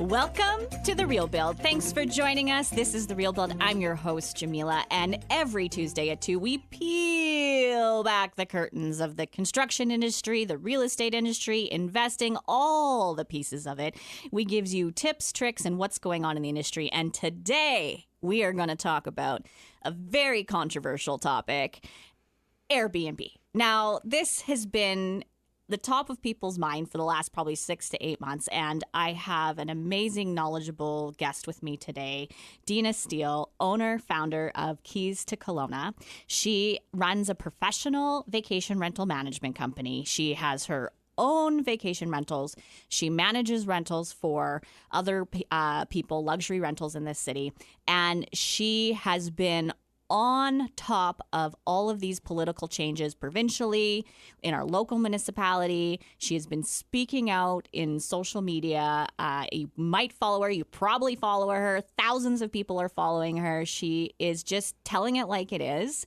Welcome to The Real Build. Thanks for joining us. This is The Real Build. I'm your host, Jamila, and every Tuesday at 2, we peel back the curtains of the construction industry, the real estate industry, investing, all the pieces of it. We give you tips, tricks, and what's going on in the industry. And today, we are going to talk about a very controversial topic, Air BnB. Now, this has been the top of people's mind for the last probably 6 to 8 months. And I have an amazing, knowledgeable guest with me today, Dena Steel, owner, founder of Keys to Kelowna. She runs a professional vacation rental management company. She has her own vacation rentals. She manages rentals for other people, luxury rentals in this city. And she has been on top of all of these political changes provincially, in our local municipality. She has been speaking out in social media. You might follow her. You probably follow her. Thousands of people are following her. She is just telling it like it is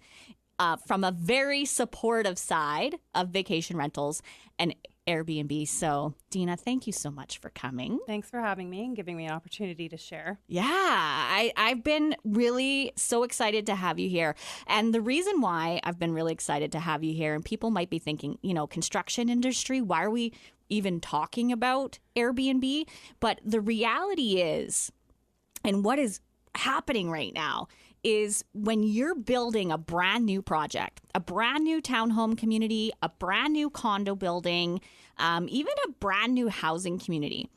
from a very supportive side of vacation rentals and Airbnb. So, Dena, thank you so much for coming. Thanks for having me and giving me an opportunity to share. Yeah, I've been really so excited to have you here. And the reason why I've been really excited to have you here, and people might be thinking, construction industry, why are we even talking about Airbnb? But the reality is, and what is happening right now, is when you're building a brand new project, a brand new townhome community, a brand new condo building, even a brand new housing community,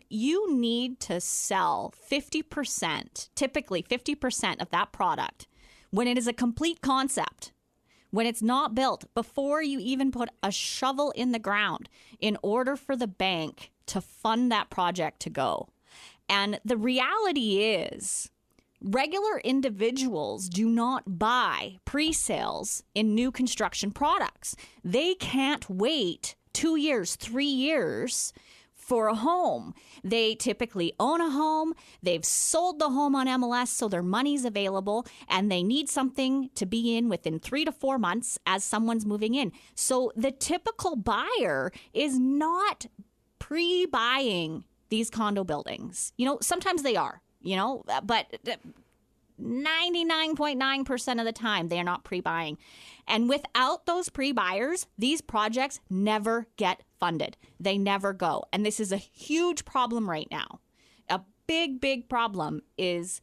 you need to sell 50%, typically 50% of that product when it is a complete concept, when it's not built, before you even put a shovel in the ground, in order for the bank to fund that project to go. And the reality is, regular individuals do not buy pre-sales in new construction products. They can't wait 2 years, 3 years for a home. They typically own a home. They've sold the home on MLS, so their money's available, and they need something to be in within 3 to 4 months as someone's moving in. So the typical buyer is not pre-buying these condo buildings. Sometimes they are. But 99.9% of the time, they are not pre-buying. And without those pre-buyers, these projects never get funded. They never go. And this is a huge problem right now. A big, big problem is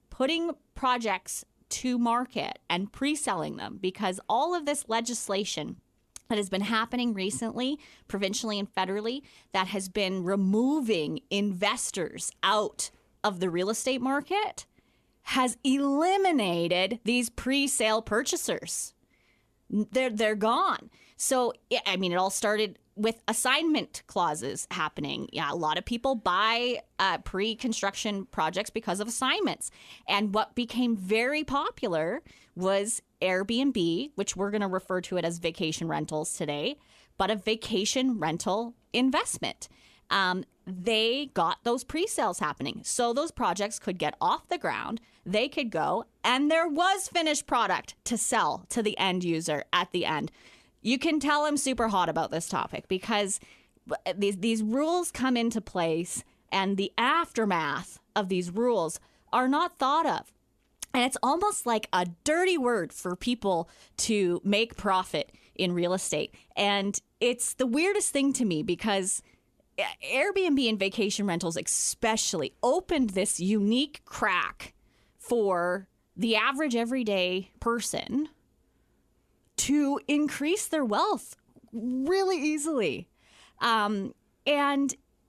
putting projects to market and pre-selling them, because all of this legislation that has been happening recently, provincially and federally, that has been removing investors out of the real estate market, has eliminated these pre-sale purchasers. They're gone. So, it all started with assignment clauses happening. Yeah, a lot of people buy pre-construction projects because of assignments. And what became very popular was Airbnb, which we're going to refer to it as vacation rentals today, but a vacation rental investment. They got those pre-sales happening. So those projects could get off the ground, they could go, and there was finished product to sell to the end user at the end. You can tell I'm super hot about this topic because these rules come into place, and the aftermath of these rules are not thought of. And it's almost like a dirty word for people to make profit in real estate. And it's the weirdest thing to me, because Airbnb and vacation rentals especially opened this unique crack for the average everyday person to increase their wealth really easily. And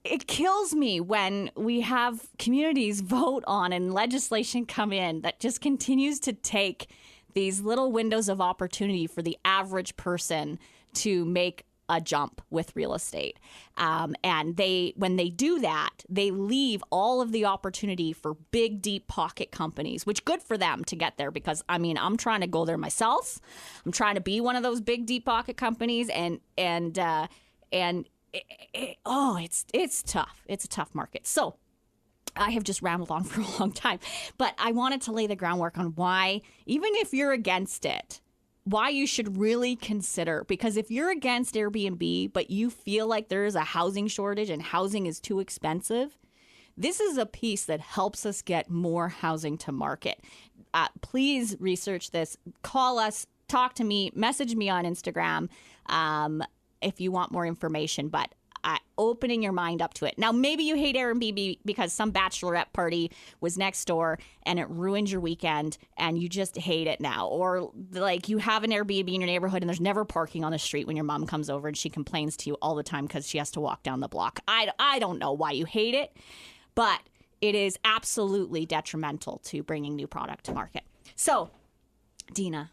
it kills me when we have communities vote on and legislation come in that just continues to take these little windows of opportunity for the average person to make a jump with real estate. And when they do that, they leave all of the opportunity for big, deep pocket companies, which good for them to get there, because I'm trying to go there myself. I'm trying to be one of those big, deep pocket companies, it's tough. It's a tough market. So I have just rambled on for a long time, but I wanted to lay the groundwork on why, even if you're against it, why you should really consider. Because if you're against Airbnb, but you feel like there is a housing shortage and housing is too expensive, This is a piece that helps us get more housing to market. Please research this. Call us, talk to me, message me on Instagram if you want more information. But opening your mind up to it. Now, maybe you hate Air BnB because some bachelorette party was next door and it ruined your weekend and you just hate it now. Or like you have an Airbnb in your neighborhood and there's never parking on the street when your mom comes over and she complains to you all the time because she has to walk down the block. I don't know why you hate it, but it is absolutely detrimental to bringing new product to market. So, Dena.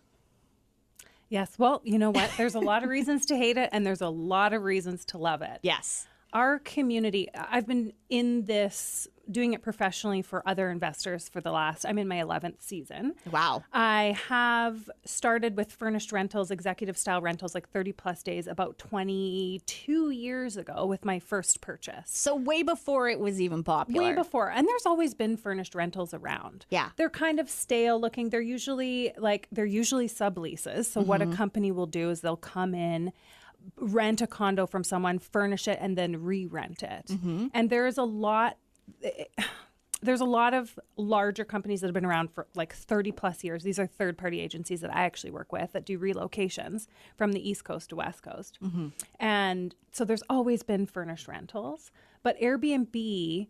Yes. Well, you know what? There's a lot of reasons to hate it and there's a lot of reasons to love it. Yes. Our community, I've been in this, doing it professionally for other investors for I'm in my 11th season. Wow. I have started with furnished rentals, executive style rentals, like 30 plus days about 22 years ago with my first purchase. So way before it was even popular. Way before. And there's always been furnished rentals around. Yeah. They're kind of stale looking. They're usually subleases. So what a company will do is they'll come in, rent a condo from someone, furnish it, and then re-rent it. And there's a lot of larger companies that have been around for like 30 plus years. These are third-party agencies that I actually work with that do relocations from the East Coast to West Coast. And so there's always been furnished rentals. But Airbnb,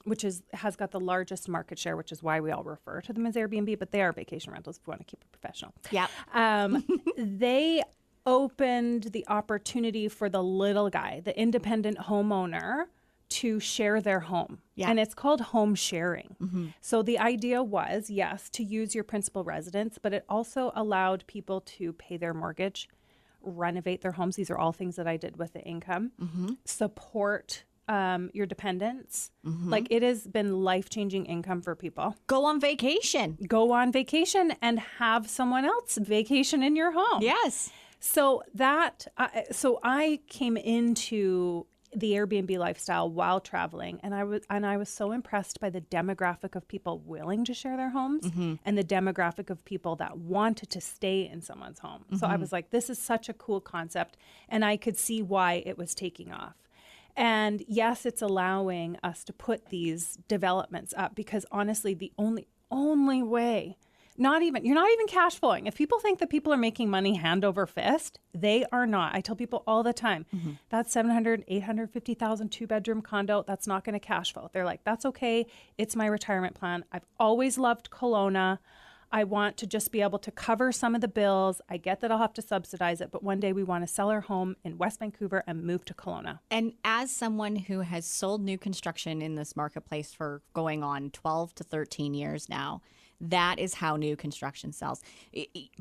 which has got the largest market share, which is why we all refer to them as Airbnb, but they are vacation rentals if we want to keep it professional. Yeah. They opened the opportunity for the little guy, the independent homeowner, to share their home. Yeah. And it's called home sharing. So the idea was, yes, to use your principal residence, but it also allowed people to pay their mortgage, renovate their homes. These are all things that I did with the income, support your dependents. Like it has been life-changing income for people. Go on vacation. Go on vacation and have someone else vacation in your home. Yes. So I came into the Airbnb lifestyle while traveling, and I was so impressed by the demographic of people willing to share their homes and the demographic of people that wanted to stay in someone's home. So I was like, this is such a cool concept, and I could see why it was taking off. And yes, it's allowing us to put these developments up because honestly, the only way. You're not even cash flowing. If people think that people are making money hand over fist, they are not. I tell people all the time, that $700,000, $850,000 2-bedroom condo, that's not going to cash flow. They're like, that's okay. It's my retirement plan. I've always loved Kelowna. I want to just be able to cover some of the bills. I get that I'll have to subsidize it, but one day we want to sell our home in West Vancouver and move to Kelowna. And as someone who has sold new construction in this marketplace for going on 12 to 13 years now, that is how new construction sells.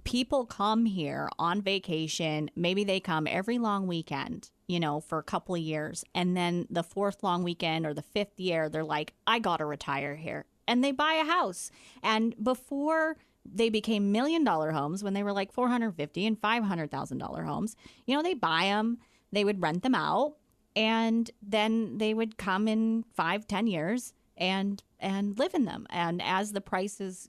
People come here on vacation. Maybe they come every long weekend, for a couple of years. And then the fourth long weekend or the fifth year, they're like, I got to retire here. And they buy a house. And before they became $1 million homes, when they were like $450,000 and $500,000 homes, they buy them, they would rent them out, and then they would come in 5-10 years and live in them. And as the prices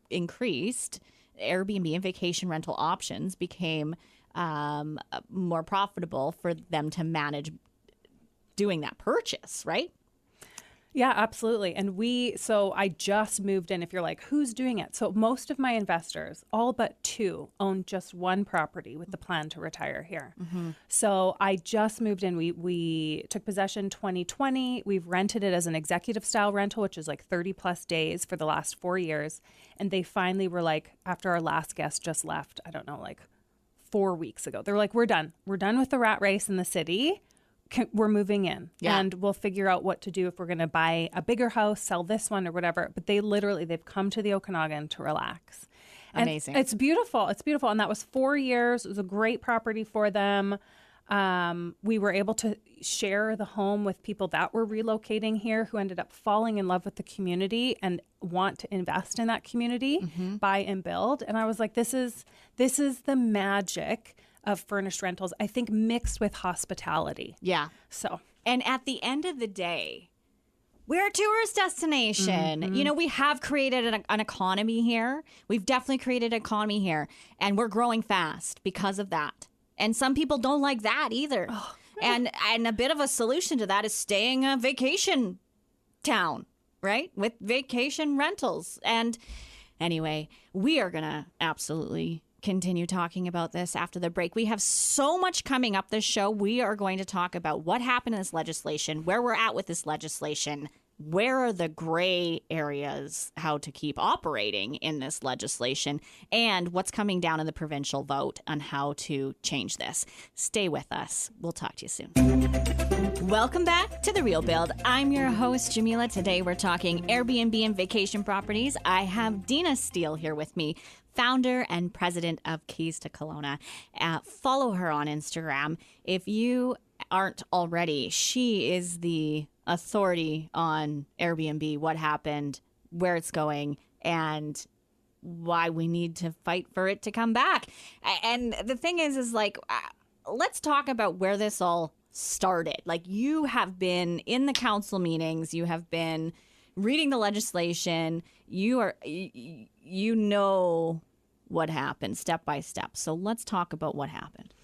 increased, Airbnb and vacation rental options became more profitable for them to manage doing that purchase, right? Yeah, absolutely. And so I just moved in. If you're like, who's doing it? So most of my investors, all but 2, own just one property with the plan to retire here. So I just moved in. We took possession 2020. We've rented it as an executive style rental, which is like 30 plus days for the last 4 years. And they finally were like, after our last guest just left, I don't know, like 4 weeks ago, they're like, we're done. We're done with the rat race in the city. We're moving in and we'll figure out what to do if we're going to buy a bigger house, sell this one or whatever. But they've come to the Okanagan to relax. And amazing. It's beautiful. It's beautiful. And that was 4 years. It was a great property for them. We were able to share the home with people that were relocating here who ended up falling in love with the community and want to invest in that community, buy and build. And I was like, this is the magic of furnished rentals, I think, mixed with hospitality. Yeah. So, and at the end of the day, we're a tourist destination. We have created an economy here. We've definitely created an economy here, and we're growing fast because of that. And some people don't like that either. And a bit of a solution to that is staying a vacation town, right? With vacation rentals. And anyway, we are going to absolutely continue talking about this after the break. We have so much coming up this show. We are going to talk about what happened in this legislation, where we're at with this legislation, where are the gray areas, how to keep operating in this legislation, and what's coming down in the provincial vote on how to change this. Stay with us. We'll talk to you soon. Welcome back to The Real Build. I'm your host, Jamila. Today we're talking Airbnb and vacation properties. I have Dena Steel here with me, founder and president of Keys to Kelowna. Follow her on Instagram. If you aren't already, she is the authority on Airbnb, what happened, where it's going, and why we need to fight for it to come back. And the thing is like, let's talk about where this all started. Like, you have been in the council meetings, you have been reading the legislation, you know what happened step by step. So let's talk about what happened.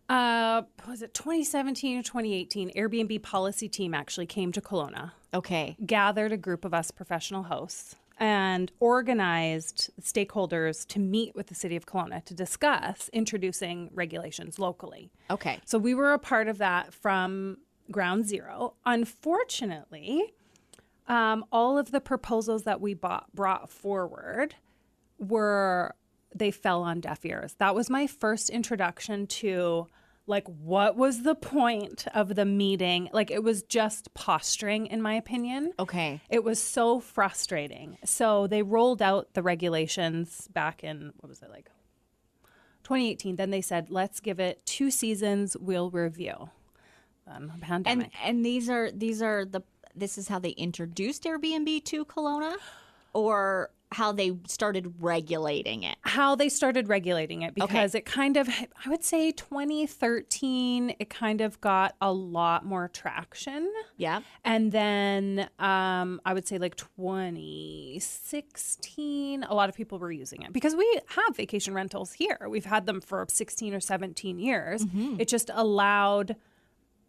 Was it 2017 or 2018? Airbnb policy team actually came to Kelowna. Okay. Gathered a group of us professional hosts and organized stakeholders to meet with the city of Kelowna to discuss introducing regulations locally. Okay. So we were a part of that from ground zero. Unfortunately, all of the proposals that we brought forward they fell on deaf ears. That was my first introduction to, like, what was the point of the meeting? Like, it was just posturing, in my opinion. Okay. It was so frustrating. So they rolled out the regulations back in, 2018. Then they said, let's give it 2 seasons, we'll review. Pandemic. And this is how they introduced Airbnb to Kelowna, or how they started regulating it? How they started regulating it, because it kind of, I would say 2013, it kind of got a lot more traction. Yeah. And then I would say like 2016, a lot of people were using it because we have vacation rentals here. We've had them for 16 or 17 years. Mm-hmm. It just allowed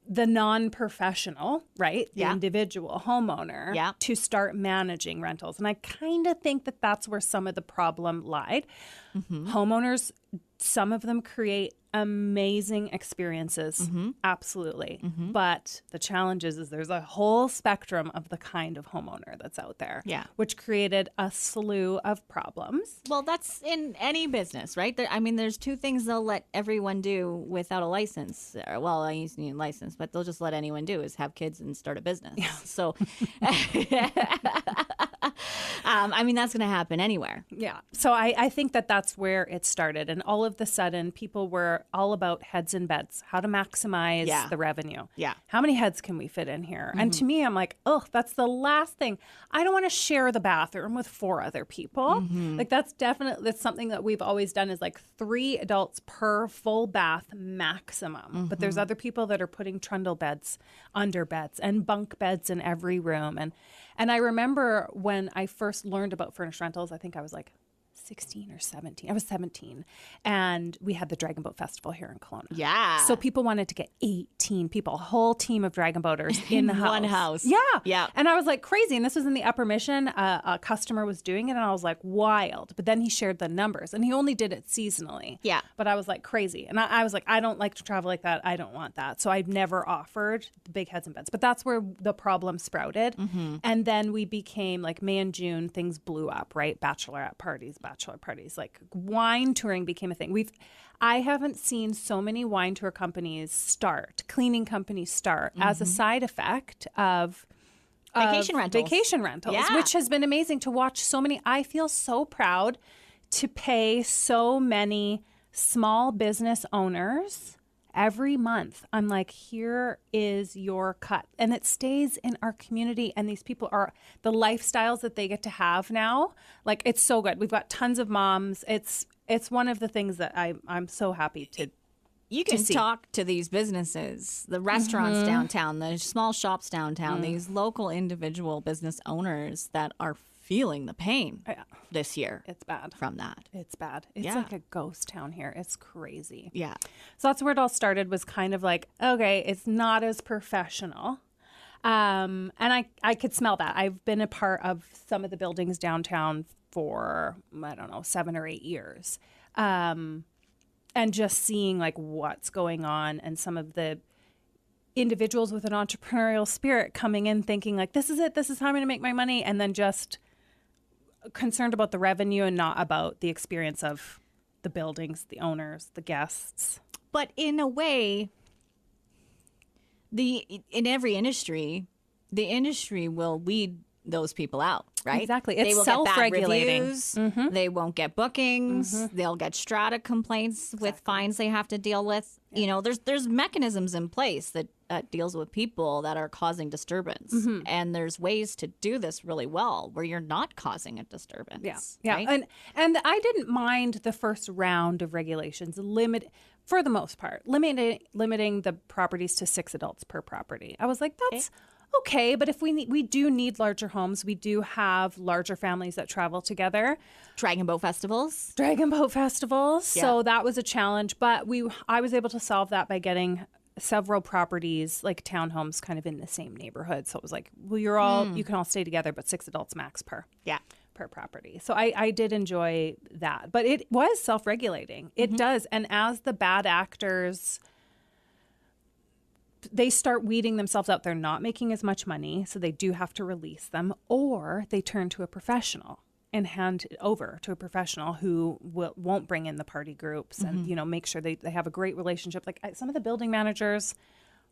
the non-professional, right? The individual homeowner to start managing rentals. And I kind of think that that's where some of the problem lied. Mm-hmm. Homeowners, some of them create amazing experiences. Mm-hmm. Absolutely. Mm-hmm. But the challenge is there's a whole spectrum of the kind of homeowner that's out there, which created a slew of problems. Well, that's in any business, right? I mean, there's 2 things they'll let everyone do without a license. Well, I used to need a license, but they'll just let anyone do is have kids and start a business. Yeah. So, I mean, that's going to happen anywhere. Yeah. So I think that that's where it started. And all of the sudden, people were all about heads and beds, how to maximize the revenue. Yeah. How many heads can we fit in here? Mm-hmm. And to me, I'm like, oh, that's the last thing. I don't want to share the bathroom with 4 other people. Mm-hmm. Like, that's something that we've always done is like 3 adults per full bath maximum. Mm-hmm. But there's other people that are putting trundle beds under beds and bunk beds in every room. And I remember when I first learned about furnished rentals, I think I was like 16 or 17. I was 17. And we had the Dragon Boat Festival here in Kelowna. Yeah. So people wanted to get 18 people, a whole team of Dragon Boaters in the house. One house. Yeah. Yeah. And I was like crazy. And this was in the Upper Mission. A customer was doing it and I was like wild. But then he shared the numbers and he only did it seasonally. Yeah. But I was like crazy. And I was like, I don't like to travel like that. I don't want that. So I've never offered the big heads and beds. But that's where the problem sprouted. Mm-hmm. And then we became like May and June, things blew up, right? Bachelorette parties, bachelor parties, like wine touring became a thing. I haven't seen so many wine tour companies start, cleaning companies start as a side effect of vacation rentals, which has been amazing to watch. So many. I feel so proud to pay so many small business owners every month. I'm like, here is your cut. And it stays in our community. And these people are the lifestyles that they get to have now. Like, it's so good. We've got tons of moms. It's one of the things that I'm so happy to You can talk to these businesses, the restaurants downtown, the small shops downtown, these local individual business owners that are feeling the pain this year. It's bad. From that. It's bad. It's like a ghost town here. It's crazy. Yeah. So that's where it all started, was kind of like, okay, it's not as professional. And I could smell that. I've been a part of some of the buildings downtown for, I don't know, 7 or 8 years. And just seeing like what's going on and some of the individuals with an entrepreneurial spirit coming in thinking like, this is it, this is how I'm going to make my money. And then just concerned about the revenue and not about the experience of the buildings, the owners, the guests. But in a way, in every industry, the industry will weed those people out, right? Exactly. They It's will get bad self-regulating. reviews. They won't get bookings. They'll get strata complaints with fines they have to deal with. Yeah. You know, there's mechanisms in place that deals with people that are causing disturbance. And there's ways to do this really well where you're not causing a disturbance. Yeah. Right? And I didn't mind the first round of regulations for the most part, limiting the properties to 6 adults per property. I was like, that's okay, but if we do need larger homes, we do have larger families that travel together. Dragon boat festivals. Yeah. So that was a challenge, but I was able to solve that by getting several properties, like townhomes, kind of in the same neighborhood. So it was like, well, you can all stay together, but 6 adults max per property. So I did enjoy that, but it was self-regulating. It does, and as the bad actors, they start weeding themselves out. They're not making as much money, so they do have to release them, or they turn to a professional and hand it over to a professional who won't bring in the party groups and make sure they have a great relationship. Like some of the building managers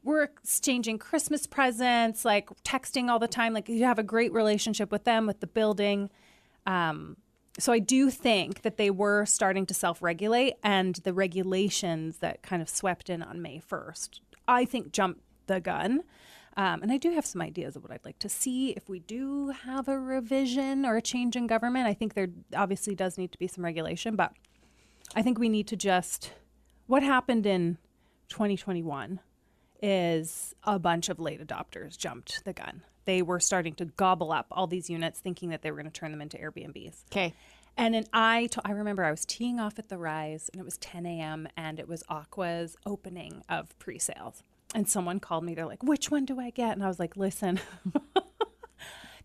were exchanging Christmas presents, like texting all the time. Like you have a great relationship with them, with the building. So I do think that they were starting to self-regulate, and the regulations that kind of swept in on May 1st, I think jumped the gun. And I do have some ideas of what I'd like to see if we do have a revision or a change in government. I think there obviously does need to be some regulation, but I think we need to what happened in 2021 is a bunch of late adopters jumped the gun. They were starting to gobble up all these units thinking that they were going to turn them into Airbnbs. Okay. And then I remember I was teeing off at the Rise, and it was 10 a.m. and it was Aqua's opening of pre-sales. And someone called me. They're like, which one do I get? And I was like, listen,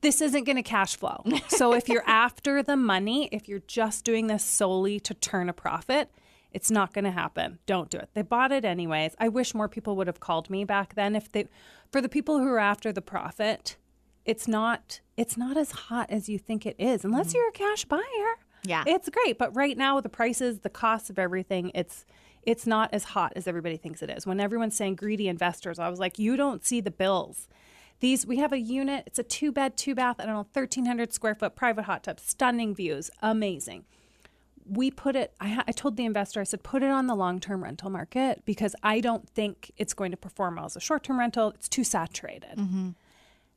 this isn't going to cash flow. So if you're after the money, if you're just doing this solely to turn a profit, it's not going to happen. Don't do it. They bought it anyways. I wish more people would have called me back then. For the people who are after the profit, it's not as hot as you think it is, unless you're a cash buyer. Yeah. It's great. But right now, the prices, the costs of everything, it's not as hot as everybody thinks it is. When everyone's saying greedy investors, I was like, you don't see the bills. We have a unit. It's a 2-bed, 2-bath, I don't know, 1,300 square foot private hot tub, stunning views, amazing. We put it, I told the investor, I said, put it on the long-term rental market because I don't think it's going to perform well as a short-term rental. It's too saturated.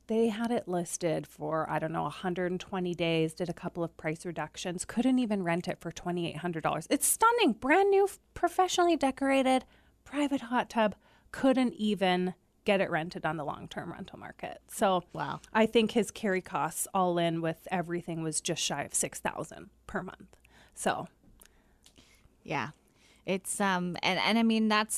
They had it listed for, I don't know, 120 days, did a couple of price reductions, couldn't even rent it for $2,800. It's stunning, brand new, professionally decorated, private hot tub, couldn't even get it rented on the long-term rental market. So wow. I think his carry costs all in with everything was just shy of $6,000 per month. So yeah. It's and I mean that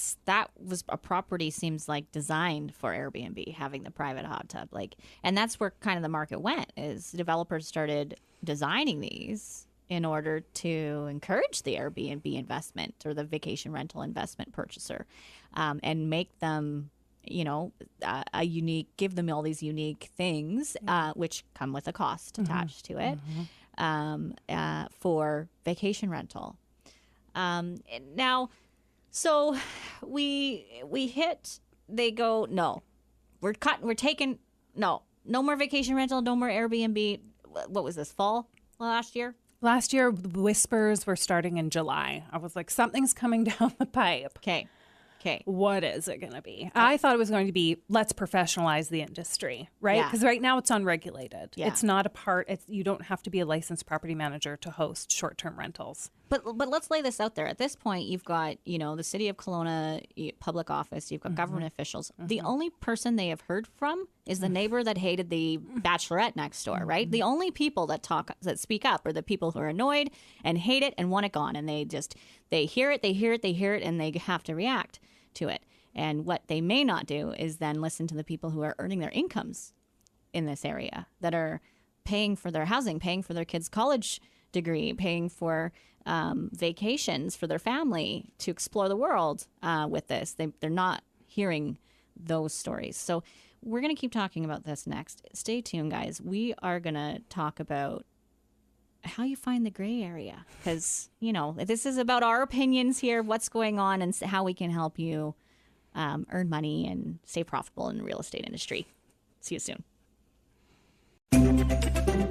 was a property seems like designed for Airbnb, having the private hot tub, like, and that's where kind of the market went, is developers started designing these in order to encourage the Airbnb investment or the vacation rental investment purchaser, and make them, a unique, give them all these unique things, which come with a cost attached to it, for vacation rental. Now, so we hit, they go, no, we're taking, no more vacation rental, no more Airbnb. What was this, fall last year? Last year, the whispers were starting in July. I was like, something's coming down the pipe. Okay. What is it going to be? I thought it was going to be, let's professionalize the industry, right? Because right now it's unregulated. Yeah. It's not you don't have to be a licensed property manager to host short-term rentals. But let's lay this out there. At this point, you've got, the city of Kelowna public office, you've got government officials. The only person they have heard from is the neighbor that hated the bachelorette next door, right? The only people that speak up are the people who are annoyed and hate it and want it gone. And they hear it, and they have to react to it. And what they may not do is then listen to the people who are earning their incomes in this area, that are paying for their housing, paying for their kids' college degree, paying for vacations for their family to explore the world with this. They're not hearing those stories. So we're going to keep talking about this next. Stay tuned, guys. We are going to talk about how you find the gray area, because, this is about our opinions here, what's going on, and how we can help you earn money and stay profitable in the real estate industry. See you soon.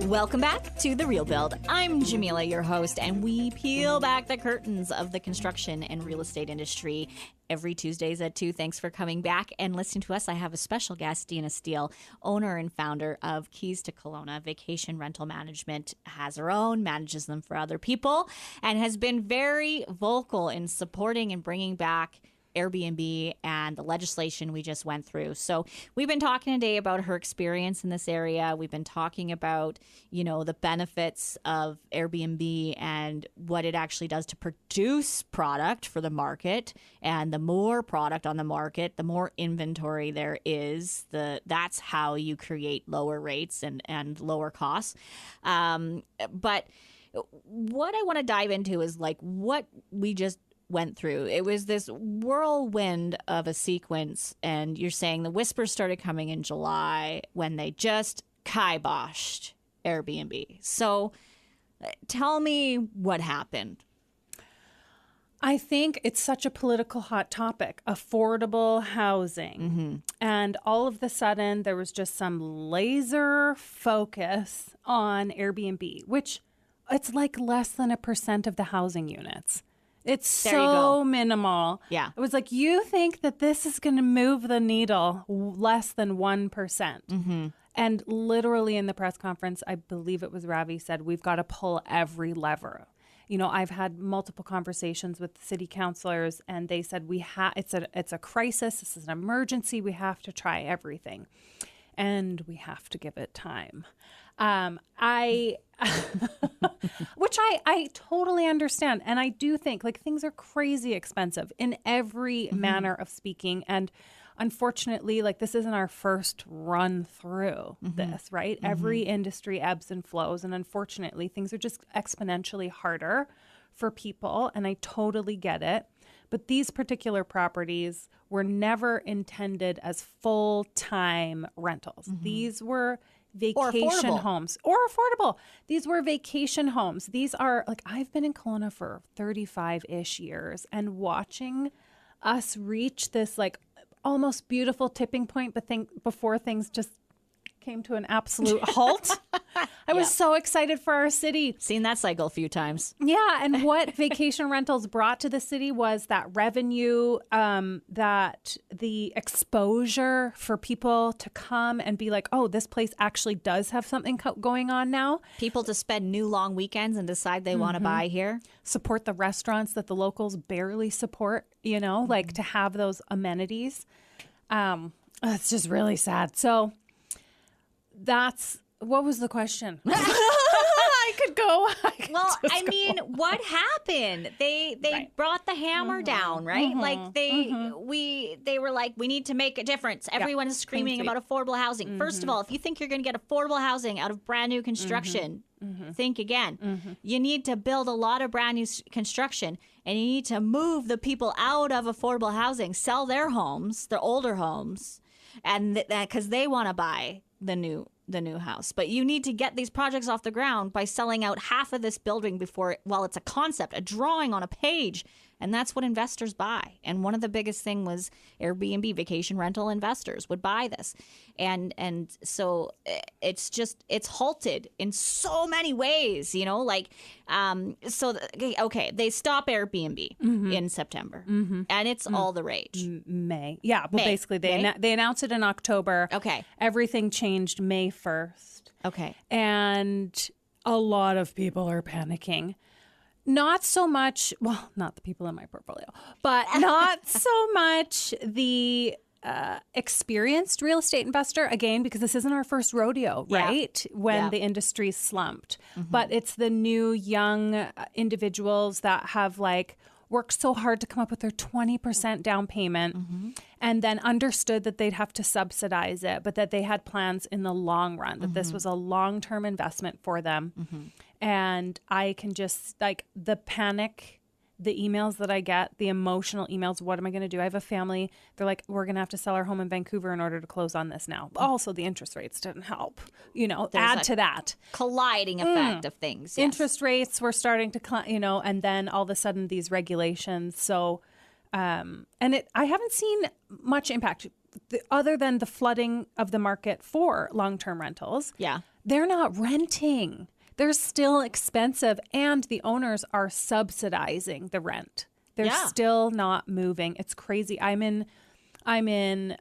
Welcome back to The Real Build. I'm Jamila, your host, and we peel back the curtains of the construction and real estate industry every Tuesdays at 2. Thanks for coming back and listening to us. I have a special guest, Dena Steel, owner and founder of Keys to Kelowna Vacation Rental Management, has her own, manages them for other people, and has been very vocal in supporting and bringing back Airbnb and the legislation we just went through. So we've been talking today about her experience in this area. We've been talking about, the benefits of Airbnb and what it actually does to produce product for the market. And the more product on the market, the more inventory there is, that's how you create lower rates and lower costs. But what I want to dive into is what we just went through. It was this whirlwind of a sequence, and you're saying the whispers started coming in July when they just kiboshed Airbnb. So tell me what happened. I think it's such a political hot topic, affordable housing. Mm-hmm. And all of the sudden, there was just some laser focus on Airbnb, which it's like less than 1% of the housing units. It's so minimal. Yeah. It was like, you think that this is going to move the needle less than 1%. Mm-hmm. And literally in the press conference, I believe it was Ravi said, we've got to pull every lever. I've had multiple conversations with city councilors, and they said it's a crisis. This is an emergency. We have to try everything, and we have to give it time. Which I totally understand. And I do think things are crazy expensive in every manner of speaking. And unfortunately, this isn't our first run through this, right? Mm-hmm. Every industry ebbs and flows. And unfortunately, things are just exponentially harder for people. And I totally get it. But these particular properties were never intended as full-time rentals. Mm-hmm. These were vacation homes or affordable. These were vacation homes. These are I've been in Kelowna for 35-ish years, and watching us reach this almost beautiful tipping point, but before things just came to an absolute halt. I was so excited for our city. Seen that cycle a few times. Yeah. And what vacation rentals brought to the city was that revenue, that the exposure for people to come and be like, oh, this place actually does have something going on now. People to spend new long weekends and decide they want to buy here. Support the restaurants that the locals barely support, to have those amenities. It's just really sad. So what was the question? I could go. What happened? They brought the hammer down, right? Mm-hmm. They were like, we need to make a difference. Everyone is screaming about affordable housing. Mm-hmm. First of all, if you think you're going to get affordable housing out of brand new construction, think again. Mm-hmm. You need to build a lot of brand new construction, and you need to move the people out of affordable housing, sell their homes, their older homes, and because they want to buy the new house. But you need to get these projects off the ground by selling out half of this building while it's a concept, a drawing on a page. And that's what investors buy. And one of the biggest thing was Airbnb, vacation rental investors would buy this. And so it's halted in so many ways, they stop Airbnb in September, and it's all the rage. May. Yeah. Well, basically they announced it in October. Okay. Everything changed May 1st. Okay. And a lot of people are panicking. Not so much, well, not the people in my portfolio, but not so much the experienced real estate investor, again, because this isn't our first rodeo, right? When the industry slumped. Mm-hmm. But it's the new young individuals that have worked so hard to come up with their 20% down payment and then understood that they'd have to subsidize it, but that they had plans in the long run, that this was a long-term investment for them. And I can just, like, the panic, the emails that I get, the emotional emails, what am I going to do? I have a family. They're like, we're going to have to sell our home in Vancouver in order to close on this now. Also, the interest rates didn't help, add to that. Colliding effect of things. Yes. Interest rates were starting to climb, and then all of a sudden these regulations. So, I haven't seen much impact other than the flooding of the market for long-term rentals. Yeah. They're not renting. They're still expensive, and the owners are subsidizing the rent. They're still not moving. It's crazy. I'm in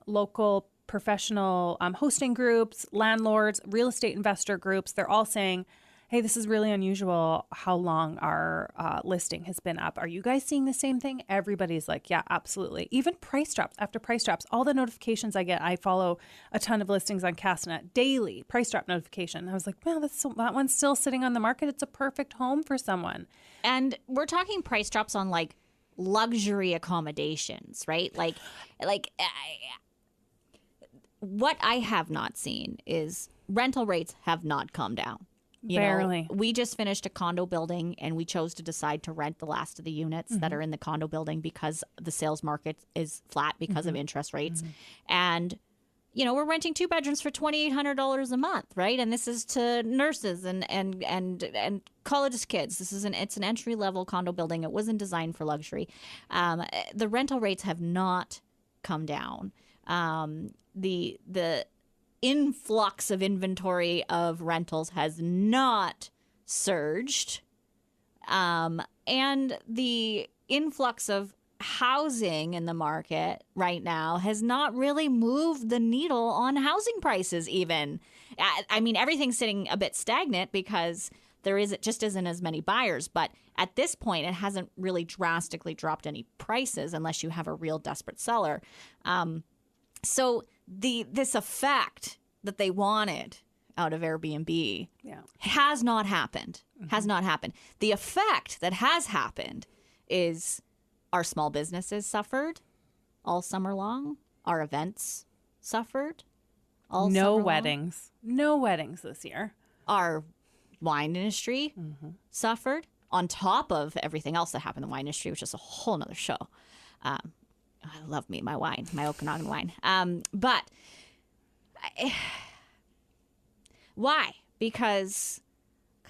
local professional hosting groups, landlords, real estate investor groups. They're all saying, hey, this is really unusual how long our listing has been up. Are you guys seeing the same thing? Everybody's like, yeah, absolutely. Even price drops after price drops. All the notifications I get, I follow a ton of listings on Castanet daily, price drop notification. I was like, well, that one's still sitting on the market. It's a perfect home for someone. And we're talking price drops on like luxury accommodations, right? Like what I have not seen is rental rates have not come down. Barely. We just finished a condo building and we chose to decide to rent the last of the units that are in the condo building because the sales market is flat because of interest rates. And, we're renting 2 bedrooms for $2,800 a month, right? And this is to nurses and college kids. It's an entry level condo building. It wasn't designed for luxury. The rental rates have not come down. The influx of inventory of rentals has not surged. And the influx of housing in the market right now has not really moved the needle on housing prices even. I mean, everything's sitting a bit stagnant because there just isn't as many buyers. But at this point, it hasn't really drastically dropped any prices unless you have a real desperate seller. So this effect that they wanted out of Airbnb has not happened. Has not happened. The effect that has happened is our small businesses suffered all summer long. Our events suffered all summer long. No weddings this year. Our wine industry suffered on top of everything else that happened in the wine industry, which is a whole nother show. I love my wine, my Okanagan wine. But why? Because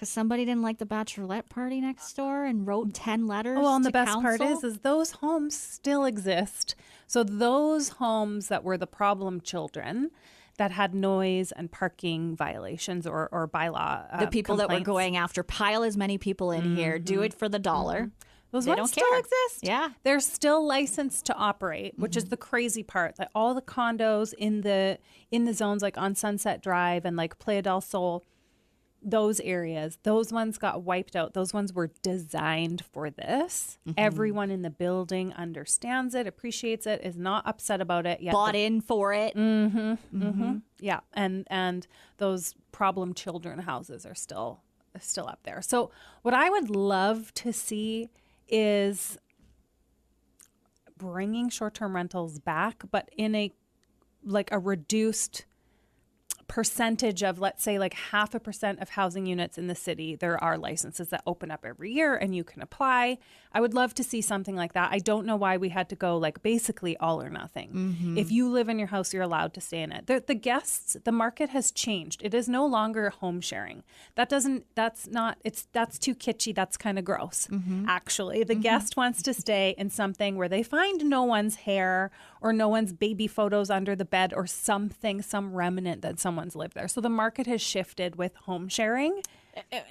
somebody didn't like the bachelorette party next door and wrote 10 letters. Well, and to the best part council? is those homes still exist. So those homes that were the problem children that had noise and parking violations or bylaw the people that were complaints. going after pile as many people in here, do it for the dollar. Those They ones don't still care. exist. Yeah. They're still licensed to operate, which is the crazy part. That all the condos in the zones like on Sunset Drive and like Playa del Sol, those areas, those ones got wiped out. Those ones were designed for this. Everyone in the building understands it, appreciates it, is not upset about it yet. Bought in for it. Yeah, and those problem children houses are still up there. So what I would love to see is bringing short-term rentals back, but in a reduced percentage of, let's say, like 0.5% of housing units in the city. There are licenses that open up every year and you can apply. I would love to see something like that. I don't know why we had to go like basically all or nothing. If you live in your house, you're allowed to stay in it. The guests, the market has changed. It is no longer home sharing. That's too kitschy. That's kind of gross. Actually, the guest wants to stay in something where they find no one's hair or no one's baby photos under the bed or something, some remnant that someone's lived there. So the market has shifted with home sharing.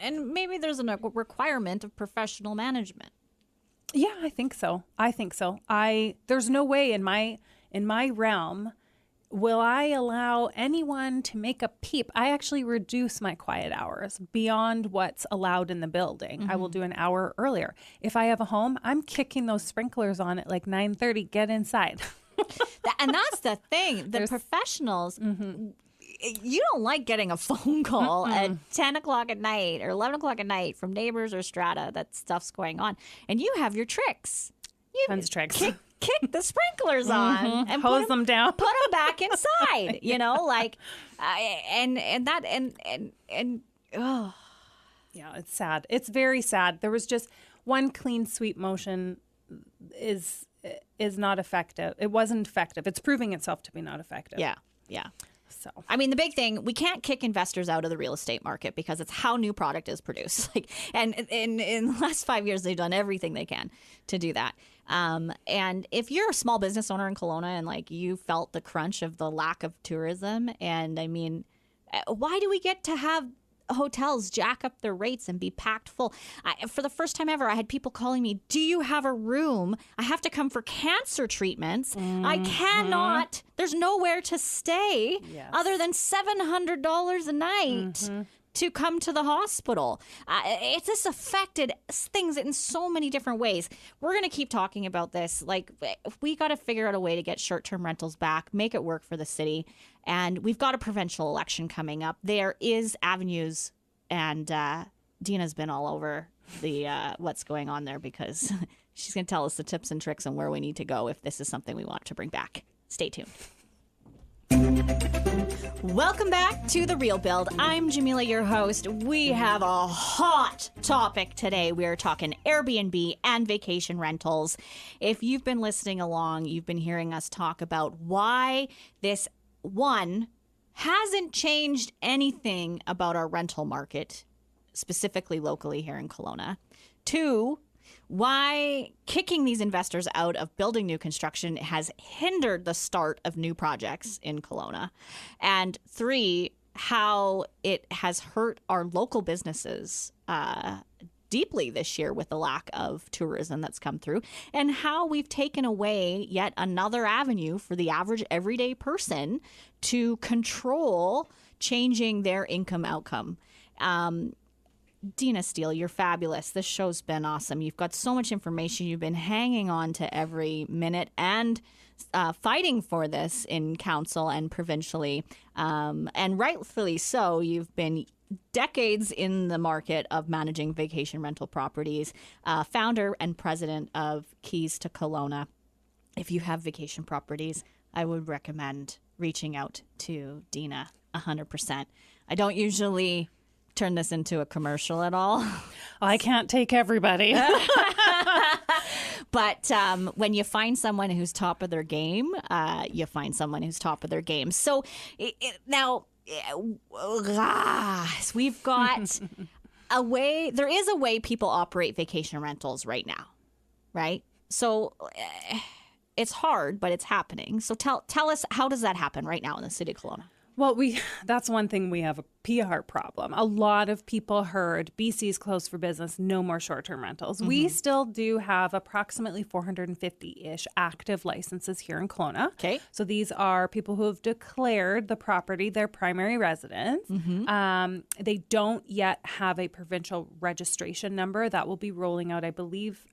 And maybe there's a requirement of professional management. Yeah, I think so. There's no way in my realm will I allow anyone to make a peep. I actually reduce my quiet hours beyond what's allowed in the building. I will do an hour earlier. If I have a home, I'm kicking those sprinklers on at like 9:30. Get inside. And that's the thing. The professionals, you don't like getting a phone call at 10 o'clock at night or 11 o'clock at night from neighbors or strata that stuff's going on. And you have your tricks. Tons of tricks. kick the sprinklers on and hose them down. put them back inside, like, oh. Yeah, it's sad. It's very sad. There was just one clean sweep motion is not effective. It wasn't effective. It's proving itself to be not effective. Yeah. So, I mean, the big thing, we can't kick investors out of the real estate market because it's how new product is produced. And in the last 5 years, they've done everything they can to do that. And if you're a small business owner in Kelowna and like you felt the crunch of the lack of tourism, and I mean, why do we get to have hotels jack up their rates and be packed full? For the first time ever, I had people calling me, do you have a room? I have to come for cancer treatments. I cannot. There's nowhere to stay other than $700 a night to come to the hospital. It's just affected things in so many different ways. We're going to keep talking about this. Like, we got to figure out a way to get short-term rentals back, make it work for the city. And we've got a provincial election coming up. There is avenues, and Dena's been all over the what's going on there because she's going to tell us the tips and tricks on where we need to go if this is something we want to bring back. Stay tuned. Welcome back to The Real Build. I'm Jamila, your host. We have a hot topic today. We are talking Airbnb and vacation rentals. If you've been listening along, you've been hearing us talk about why this, one, hasn't changed anything about our rental market, specifically locally here in Kelowna. Two, why kicking these investors out of building new construction has hindered the start of new projects in Kelowna. And three, how it has hurt our local businesses deeply this year with the lack of tourism that's come through, and how we've taken away yet another avenue for the average everyday person to control changing their income outcome. Dena Steel, you're fabulous. This show's been awesome. You've got so much information. You've been hanging on to every minute and fighting for this in council and provincially. And rightfully so. You've been decades in the market of managing vacation rental properties, founder and president of Keys to Kelowna. If you have vacation properties, I would recommend reaching out to Dena 100%. I don't usually turn this into a commercial at all. I can't take everybody. But when you find someone who's top of their game, you find someone who's top of their game. So now we've got a way, there is a way people operate vacation rentals right now, right? So it's hard, but it's happening. So tell us, how does that happen right now in the city of Kelowna? Well, that's one thing, we have a PR problem. A lot of people heard BC's closed for business, no more short-term rentals. We still do have approximately 450-ish active licenses here in Kelowna. Okay. So these are people who have declared the property their primary residence. They don't yet have a provincial registration number. That will be rolling out, I believe,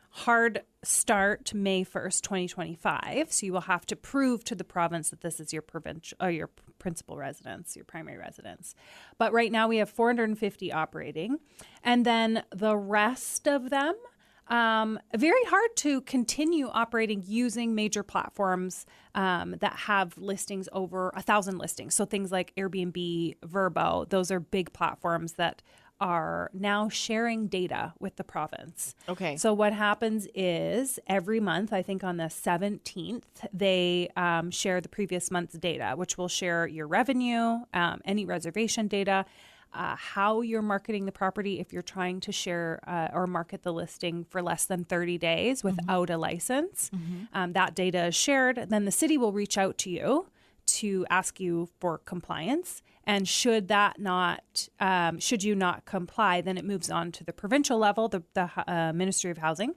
hard start May 1st, 2025. So you will have to prove to the province that this is your provincial or your principal residence, your primary residence. But right now we have 450 operating, and then the rest of them, very hard to continue operating using major platforms that have listings over 1,000 listings. So things like Airbnb, Vrbo, those are big platforms that are now sharing data with the province. Okay. So what happens is every month, I think on the 17th, they share the previous month's data, which will share your revenue, any reservation data, how you're marketing the property if you're trying to share or market the listing for less than 30 days without a license. That data is shared. Then the city will reach out to you to ask you for compliance. And should you not comply, then it moves on to the provincial level, the Ministry of Housing.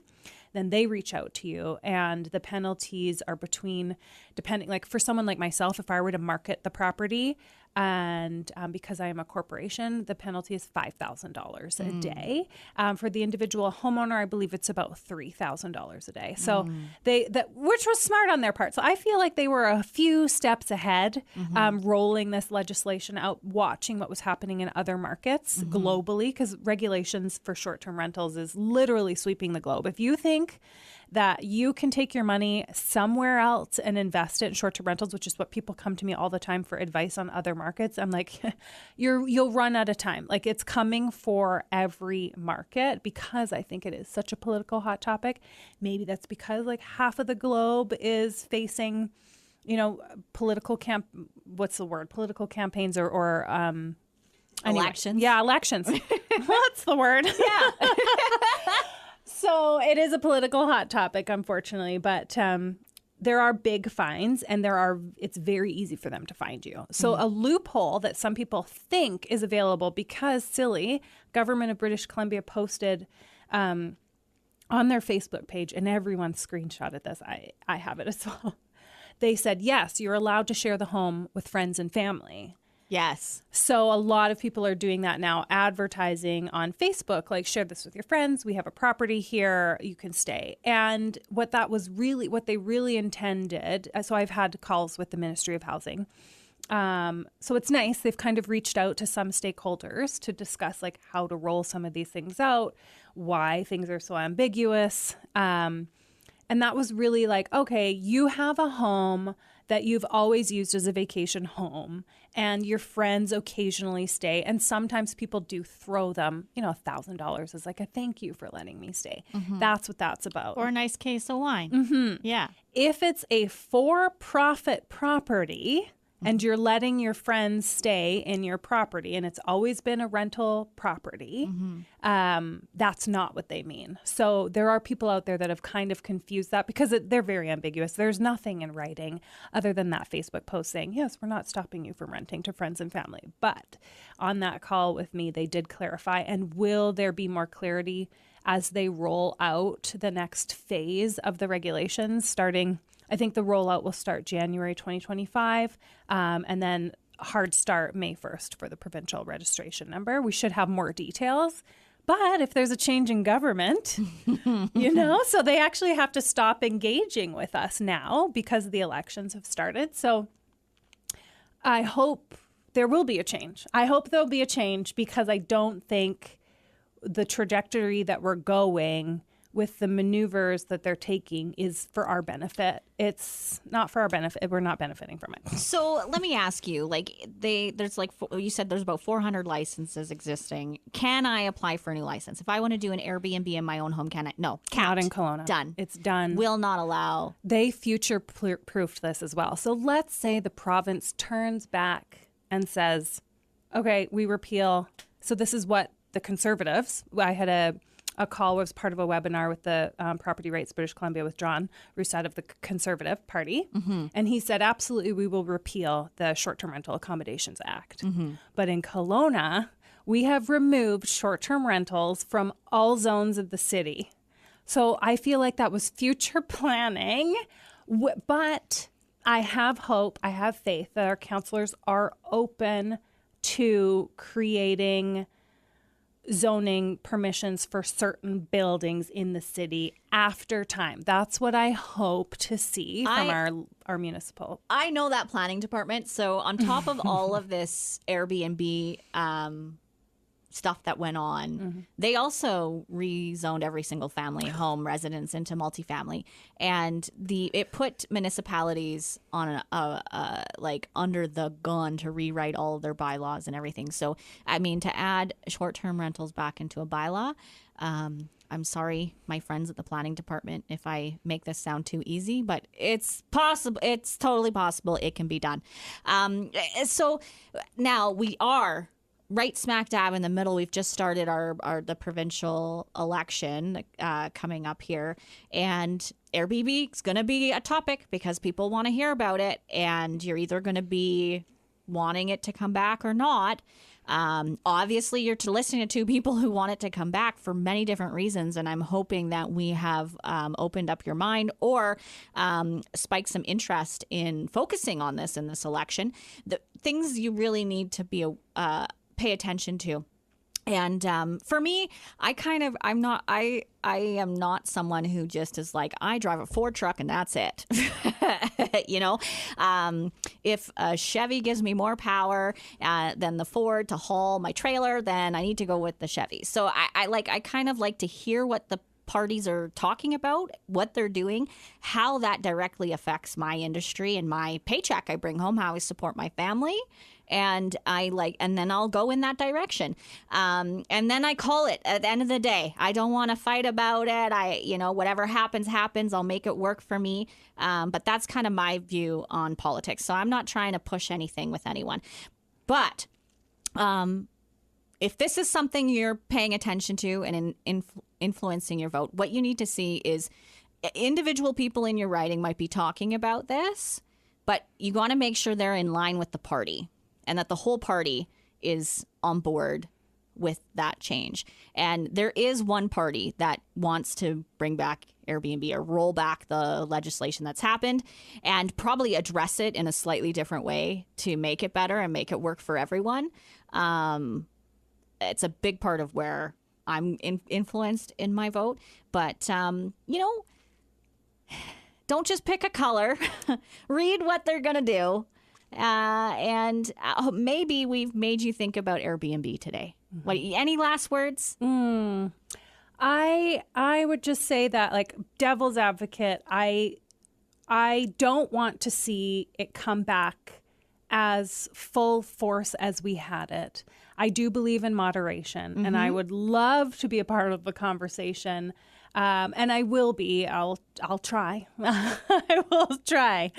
Then they reach out to you, and the penalties are depending, like for someone like myself, if I were to market the property, and because I am a corporation, the penalty is $5,000 a day. For the individual homeowner, I believe it's about $3,000 a day. So which was smart on their part. So I feel like they were a few steps ahead, rolling this legislation out, watching what was happening in other markets globally, because regulations for short-term rentals is literally sweeping the globe. If you think that you can take your money somewhere else and invest it in short-term rentals, which is what people come to me all the time for advice on other markets. I'm like, you'll run out of time. Like, it's coming for every market because I think it is such a political hot topic. Maybe that's because like half of the globe is facing, political campaigns or anyway. Elections. Yeah, elections. What's the word? Yeah. So it is a political hot topic, unfortunately, but there are big fines and it's very easy for them to find you. So a loophole that some people think is available because silly, government of British Columbia posted on their Facebook page, and everyone screenshotted this. I have it as well. They said, yes, you're allowed to share the home with friends and family. Yes. So a lot of people are doing that now, advertising on Facebook, like, share this with your friends. We have a property here. You can stay. And what they really intended. So I've had calls with the Ministry of Housing. So it's nice. They've kind of reached out to some stakeholders to discuss like how to roll some of these things out, why things are so ambiguous. And that was really like, okay, you have a home that you've always used as a vacation home and your friends occasionally stay. And sometimes people do throw them, $1,000 as like a thank you for letting me stay. Mm-hmm. That's what that's about. Or a nice case of wine. Mm-hmm. Yeah. If it's a for-profit property, and you're letting your friends stay in your property, and it's always been a rental property, that's not what they mean. So there are people out there that have kind of confused that because they're very ambiguous. There's nothing in writing other than that Facebook post saying, yes, we're not stopping you from renting to friends and family. But on that call with me, they did clarify. And will there be more clarity as they roll out the next phase of the regulations starting? I think the rollout will start January 2025, and then hard start May 1st for the provincial registration number. We should have more details. But if there's a change in government, so they actually have to stop engaging with us now because the elections have started. So I hope there will be a change. I hope there'll be a change because I don't think the trajectory that we're going with the maneuvers that they're taking is for our benefit. It's not for our benefit. We're not benefiting from it. So let me ask you, there's you said there's about 400 licenses existing. Can I apply for a new license? If I want to do an Airbnb in my own home, can I? No. Can't. Not in Kelowna. Done. It's done. Will not allow. They future-proofed this as well. So let's say the province turns back and says, okay, we repeal. So this is what the Conservatives, I had a call was part of a webinar with the Property Rights British Columbia with John Rousset of the Conservative Party. Mm-hmm. And he said, absolutely, we will repeal the Short-Term Rental Accommodations Act. Mm-hmm. But in Kelowna, we have removed short-term rentals from all zones of the city. So I feel like that was future planning. But I have hope, I have faith that our councillors are open to creating zoning permissions for certain buildings in the city after time. That's what I hope to see from our municipal. I know that planning department. So on top of all of this Airbnb stuff that went on, they also rezoned every single family home residence into multifamily, and it put municipalities on under the gun to rewrite all of their bylaws and everything. So I mean, to add short-term rentals back into a bylaw, I'm sorry, my friends at the planning department, if I make this sound too easy, but it's possible. It's totally possible it can be done. So now we are right smack dab in the middle. We've just started the provincial election coming up here, and Airbnb is going to be a topic because people want to hear about it, and you're either going to be wanting it to come back or not. Obviously, you're listening to two people who want it to come back for many different reasons, and I'm hoping that we have opened up your mind or spiked some interest in focusing on this in this election. The things you really need to be pay attention to. And for me, I am not someone who just is like, I drive a Ford truck and that's it. If a Chevy gives me more power than the Ford to haul my trailer, then I need to go with the Chevy. So I kind of like to hear what the parties are talking about, what they're doing, how that directly affects my industry and my paycheck I bring home, how I support my family. And and then I'll go in that direction. And then I call it at the end of the day. I don't want to fight about it. Whatever happens, happens. I'll make it work for me. But that's kind of my view on politics. So I'm not trying to push anything with anyone. But if this is something you're paying attention to and influencing your vote, what you need to see is individual people in your riding might be talking about this, but you want to make sure they're in line with the party and that the whole party is on board with that change. And there is one party that wants to bring back Airbnb or roll back the legislation that's happened and probably address it in a slightly different way to make it better and make it work for everyone. It's a big part of where I'm influenced in my vote. But, don't just pick a color. Read what they're going to do. And maybe we've made you think about Airbnb today. Mm-hmm. Any last words? I would just say that, like, devil's advocate, I don't want to see it come back as full force as we had it. I do believe in moderation, and I would love to be a part of the conversation. And I will be. I'll try. I will try,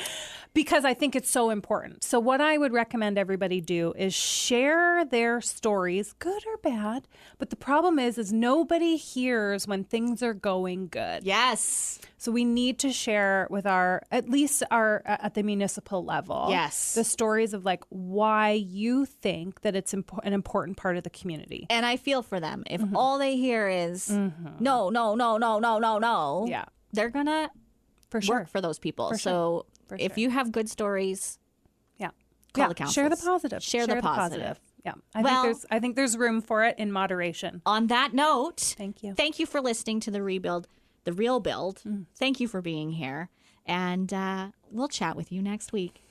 because I think it's so important. So what I would recommend everybody do is share their stories, good or bad. But the problem is nobody hears when things are going good. Yes. So we need to share with at least at the municipal level. Yes. The stories of, like, why you think that it's an important part of the community. And I feel for them. If all they hear is no, yeah, they're gonna work for those people. So if you have good stories, call the councils. Share the positive. Share the positive. Yeah, I think there's room for it in moderation. On that note, thank you for listening to the Real Build. Thank you for being here, and we'll chat with you next week.